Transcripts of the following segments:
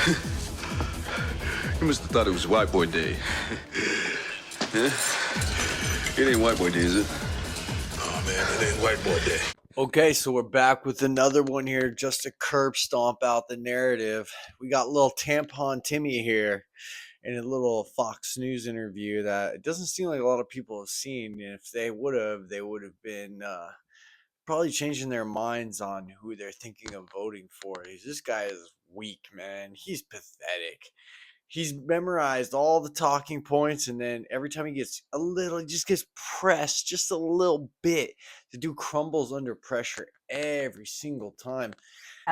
You must have thought it was White Boy Day. Huh? It ain't White Boy Day, is it? Oh, man, it ain't White Boy Day. Okay, so we're back with another one here, just to curb stomp out the narrative. We got little Tampon Timmy here in a little Fox News interview that it doesn't seem like a lot of people have seen. And if they would have been probably changing their minds on who they're thinking of voting for. This guy is weak, man. He's pathetic. He's memorized all the talking points, and then every time he just gets pressed just a little bit. The dude crumbles under pressure every single time.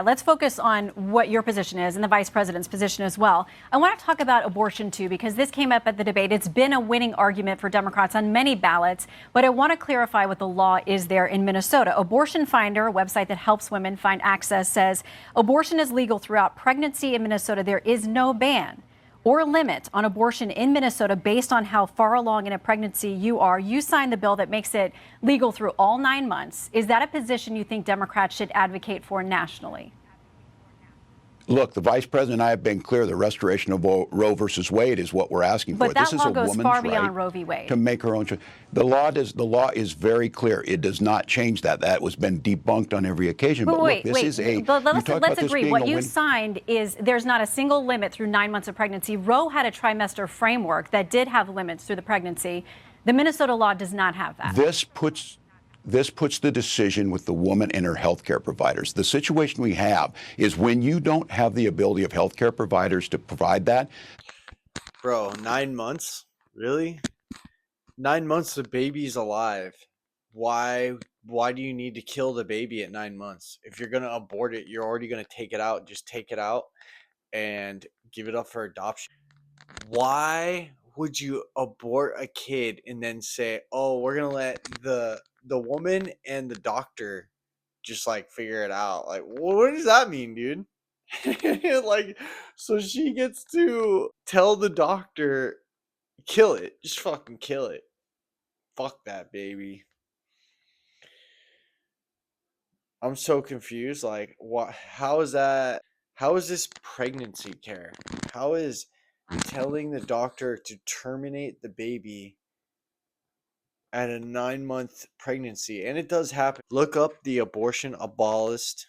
Let's focus on what your position is and the vice president's position as well. I want to talk about abortion, too, because this came up at the debate. It's been a winning argument for Democrats on many ballots, but I want to clarify what the law is there in Minnesota. Abortion Finder, a website that helps women find access, says abortion is legal throughout pregnancy in Minnesota. There is no ban or limit on abortion in Minnesota based on how far along in a pregnancy you are. You signed the bill that makes it legal through all 9 months. Is that a position you think Democrats should advocate for nationally? Look, the vice president and I have been clear. The restoration of Roe versus Wade is what we're asking for. But that this is law a goes woman's far beyond right Roe v. Wade to make her own choice. The law is very clear. It does not change that. That was been debunked on every occasion. But look, this is a. But let's agree. What you signed is there's not a single limit through 9 months of pregnancy. Roe had a trimester framework that did have limits through the pregnancy. The Minnesota law does not have that. This puts the decision with the woman and her health care providers. The situation we have is when you don't have the ability of health care providers to provide that. Bro, 9 months? Really? 9 months the baby's alive. Why do you need to kill the baby at 9 months? If you're going to abort it, you're already going to take it out. Just take it out and give it up for adoption. Why would you abort a kid and then say, oh, we're going to let the woman and the doctor just like figure it out? Like, what does that mean, dude? Like, so she gets to tell the doctor, kill it, just fucking kill it, fuck that baby. I'm so confused. Like, what? How is this pregnancy care? How is telling the doctor to terminate the baby at a 9-month pregnancy? And it does happen. Look up the abortion abolitionist.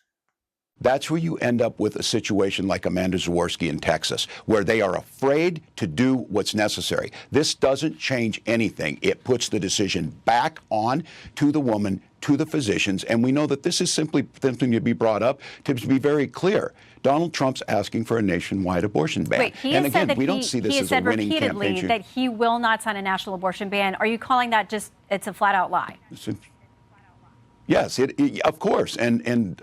That's where you end up with a situation like Amanda Zaworski in Texas, where they are afraid to do what's necessary. This doesn't change anything. It puts the decision back on to the woman, to the physicians, and we know that this is simply something to be brought up to be very clear. Donald Trump's asking for a nationwide abortion ban. Wait, and again, we don't see this as a winning campaign. He has said repeatedly that he will not sign a national abortion ban. Are you calling that just, it's a flat-out lie? Yes, of course. And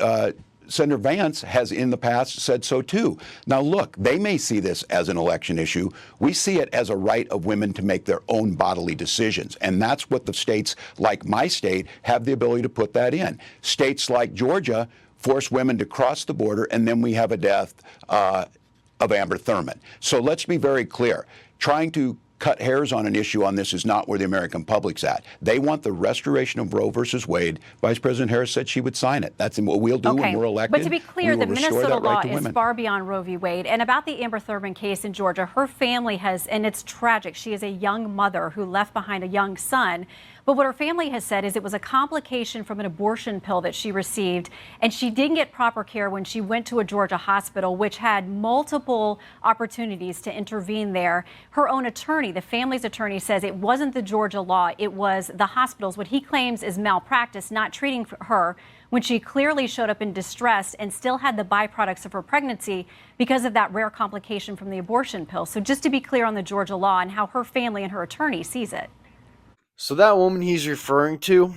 Senator Vance has in the past said so too. Now look, they may see this as an election issue. We see it as a right of women to make their own bodily decisions. And that's what the states like my state have the ability to put that in. States like Georgia force women to cross the border, and then we have a death of Amber Thurman. So let's be very clear. Trying to cut hairs on an issue on this is not where the American public's at. They want the restoration of Roe versus Wade. Vice President Harris said she would sign it. That's what we'll do when we're elected. But to be clear, the Minnesota law is far beyond Roe v. Wade. And about the Amber Thurman case in Georgia, her family has, and it's tragic, she is a young mother who left behind a young son. But what her family has said is it was a complication from an abortion pill that she received, and she didn't get proper care when she went to a Georgia hospital, which had multiple opportunities to intervene there. Her own attorney, the family's attorney, says it wasn't the Georgia law, it was the hospitals. What he claims is malpractice, not treating her when she clearly showed up in distress and still had the byproducts of her pregnancy because of that rare complication from the abortion pill. So just to be clear on the Georgia law and how her family and her attorney sees it. So that woman he's referring to,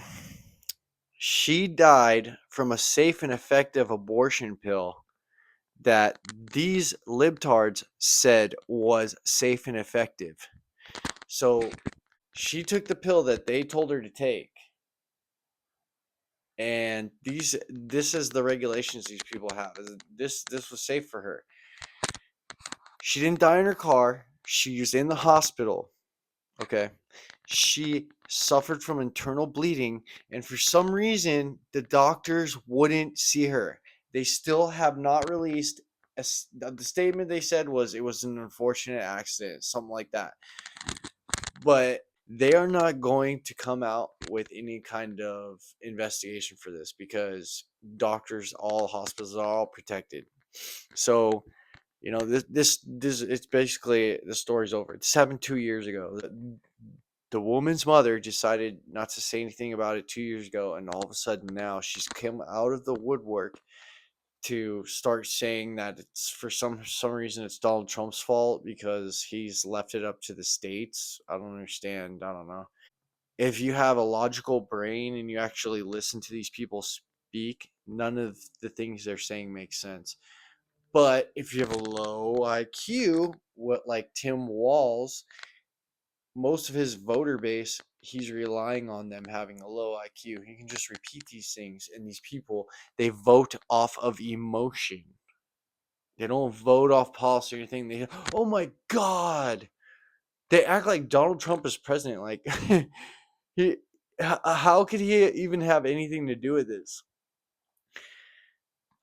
she died from a safe and effective abortion pill that these libtards said was safe and effective. So she took the pill that they told her to take. And this is the regulations these people have. This was safe for her. She didn't die in her car. She was in the hospital. Okay. She suffered from internal bleeding, and for some reason, the doctors wouldn't see her. They still have not released The statement they said was it was an unfortunate accident, something like that. But they are not going to come out with any kind of investigation for this because doctors, all hospitals are all protected. So, this it's basically the story's over. This happened 2 years ago. The woman's mother decided not to say anything about it 2 years ago, and all of a sudden now she's come out of the woodwork to start saying that it's for some reason it's Donald Trump's fault because he's left it up to the states. I don't understand. I don't know. If you have a logical brain and you actually listen to these people speak, none of the things they're saying make sense. But if you have a low IQ, what like Tim Walz, most of his voter base, he's relying on them having a low IQ. He can just repeat these things, and these people, they vote off of emotion. They don't vote off policy or anything. They, oh my God, they act like Donald Trump is president. Like, how could he even have anything to do with this?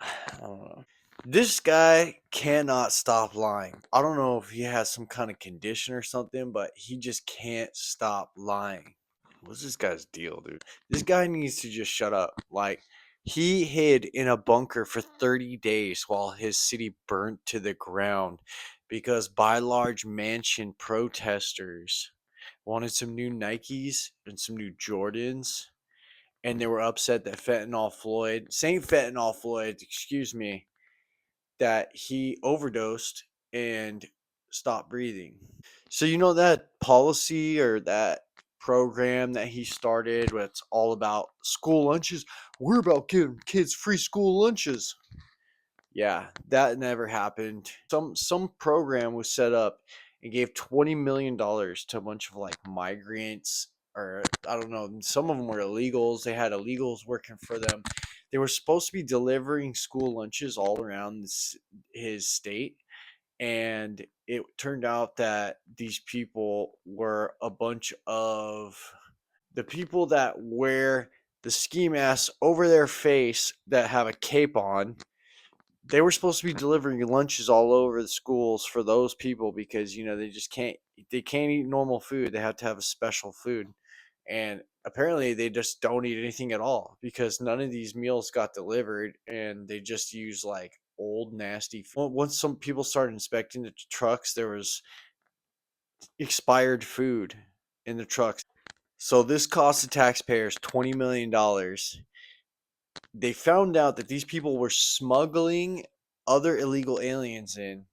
I don't know. This guy cannot stop lying. I don't know if he has some kind of condition or something, but he just can't stop lying. What's this guy's deal, dude? This guy needs to just shut up. Like, he hid in a bunker for 30 days while his city burnt to the ground because by large mansion protesters wanted some new Nikes and some new Jordans, and they were upset that St. Fentanyl Floyd, excuse me, that he overdosed and stopped breathing. So that policy or that program that he started where it's all about school lunches. We're about giving kids free school lunches. Yeah, that never happened. Some program was set up and gave $20 million to a bunch of like migrants, or I don't know, some of them were illegals. They had illegals working for them. They were supposed to be delivering school lunches all around his state, and it turned out that these people were a bunch of the people that wear the ski masks over their face that have a cape on. They were supposed to be delivering lunches all over the schools for those people because they can't eat normal food. They have to have a special food, and apparently they just don't eat anything at all because none of these meals got delivered, and they just use like old nasty food. Once some people started inspecting the trucks, there was expired food in the trucks. So this cost the taxpayers $20 million. They found out that these people were smuggling other illegal aliens in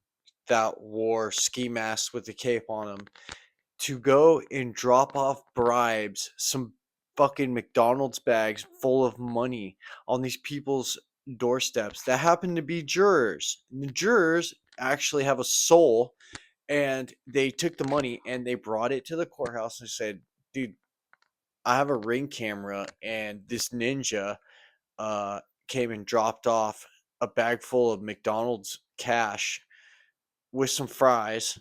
that wore ski masks with the cape on them to go and drop off bribes, some fucking McDonald's bags full of money on these people's doorsteps that happen to be jurors. And the jurors actually have a soul, and they took the money and they brought it to the courthouse and said, dude, I have a Ring camera, and this ninja came and dropped off a bag full of McDonald's cash with some fries.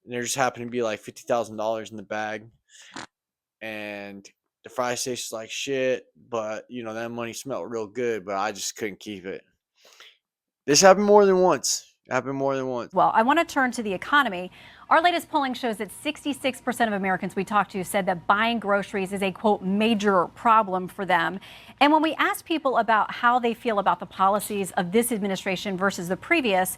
And there just happened to be like $50,000 in the bag. And the fries tasted like shit, but that money smelled real good, but I just couldn't keep it. This happened more than once. Well, I want to turn to the economy. Our latest polling shows that 66% of Americans we talked to said that buying groceries is a, quote, major problem for them. And when we asked people about how they feel about the policies of this administration versus the previous,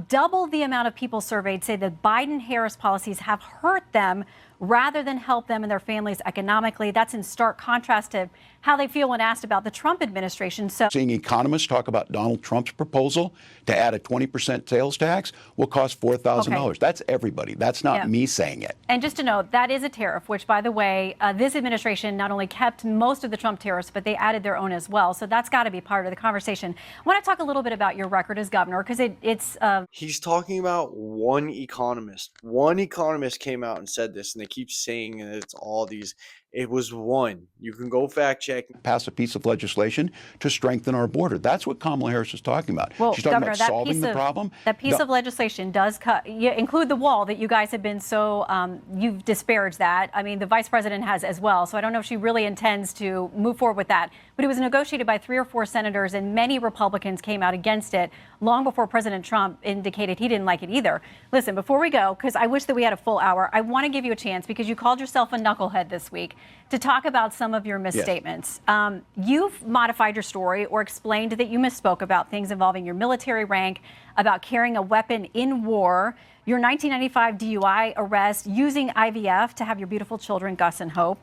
double the amount of people surveyed say that Biden-Harris policies have hurt them rather than help them and their families economically. That's in stark contrast to how they feel when asked about the Trump administration. So, seeing economists talk about Donald Trump's proposal to add a 20% sales tax will cost $4,000. Okay. That's everybody. That's not me saying it. And just to note, that is a tariff, which, by the way, this administration not only kept most of the Trump tariffs, but they added their own as well. So that's got to be part of the conversation. I want to talk a little bit about your record as governor, because it's... He's talking about one economist. One economist came out and said this, and they keep saying that it's all these It was one. You can go fact check. Pass a piece of legislation to strengthen our border. That's what Kamala Harris is talking about. Well, She's talking Governor, about solving the problem. That piece of legislation does include the wall that you guys have been so, you've disparaged that. I mean, the vice president has as well. So I don't know if she really intends to move forward with that. But it was negotiated by 3 or 4 senators, and many Republicans came out against it long before President Trump indicated he didn't like it either. Listen, before we go, because I wish that we had a full hour, I want to give you a chance, because you called yourself a knucklehead this week, to talk about some of your misstatements. Yeah. You've modified your story or explained that you misspoke about things involving your military rank, about carrying a weapon in war, your 1995 DUI arrest, using IVF to have your beautiful children, Gus and Hope,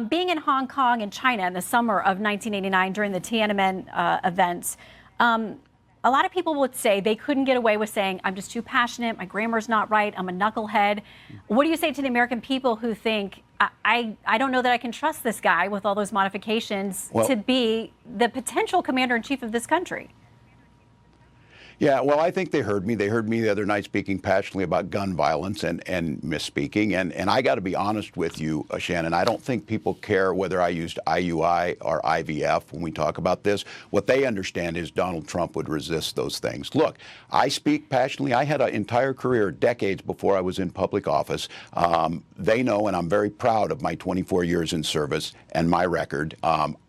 being in Hong Kong and China in the summer of 1989 during the Tiananmen events. A lot of people would say they couldn't get away with saying, I'm just too passionate, my grammar's not right, I'm a knucklehead. What do you say to the American people who think, I don't know that I can trust this guy with all those modifications to be the potential commander-in-chief of this country? Yeah, well, I think they heard me. They heard me the other night speaking passionately about gun violence and misspeaking. And I got to be honest with you, Shannon, I don't think people care whether I used IUI or IVF when we talk about this. What they understand is Donald Trump would resist those things. Look, I speak passionately. I had an entire career, decades before I was in public office. They know, and I'm very proud of my 24 years in service and my record.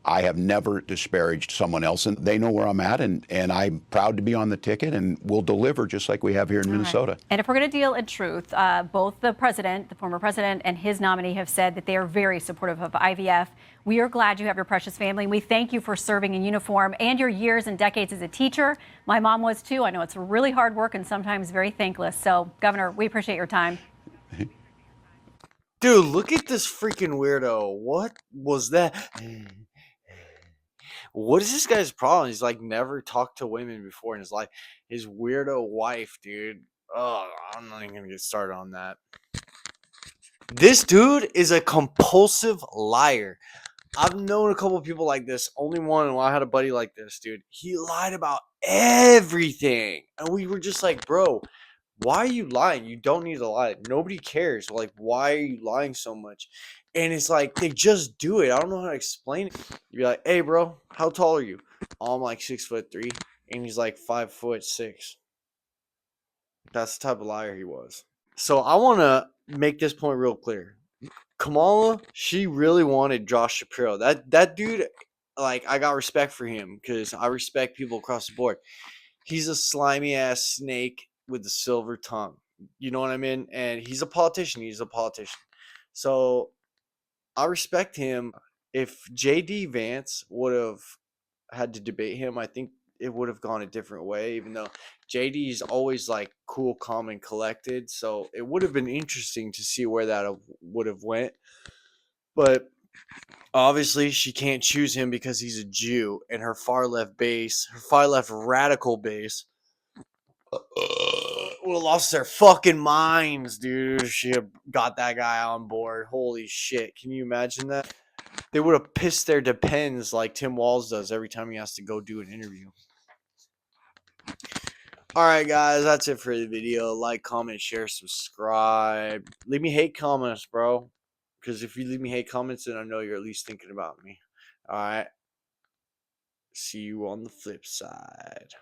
I have never disparaged someone else, and they know where I'm at, and I'm proud to be on the ticket, and we'll deliver just like we have here in Minnesota. Right. And if we're going to deal in truth, both the president, the former president, and his nominee have said that they are very supportive of IVF. We are glad you have your precious family, and we thank you for serving in uniform and your years and decades as a teacher. My mom was too. I know it's really hard work and sometimes very thankless. So, Governor, we appreciate your time. Dude, look at this freaking weirdo. What was that? What is this guy's problem? He's like never talked to women before in his life. His weirdo wife, dude. Oh, I'm not even gonna get started on that. This dude is a compulsive liar. I've known a couple of people like this. Only one. Well, I had a buddy like this, dude. He lied about everything. And we were just like, bro, why are you lying? You don't need to lie. Nobody cares. Like, why are you lying so much? And it's like, they just do it. I don't know how to explain it. You're like, hey, bro, how tall are you? Oh, I'm like 6'3", and he's like 5'6". That's the type of liar he was. So I want to make this point real clear. Kamala, she really wanted Josh Shapiro. That dude, like, I got respect for him because I respect people across the board. He's a slimy ass snake with a silver tongue. You know what I mean? And he's a politician. So I respect him. If J.D. Vance would have had to debate him, I think it would have gone a different way, even though J.D. is always like cool, calm, and collected. So it would have been interesting to see where that would have went. But obviously she can't choose him because he's a Jew, and her far left radical base would have lost their fucking minds, dude, if she had got that guy on board. Holy shit. Can you imagine that? They would have pissed their depends like Tim Walz does every time he has to go do an interview. Alright, guys, that's it for the video. Like, comment, share, subscribe. Leave me hate comments, bro. Because if you leave me hate comments, then I know you're at least thinking about me. Alright. See you on the flip side.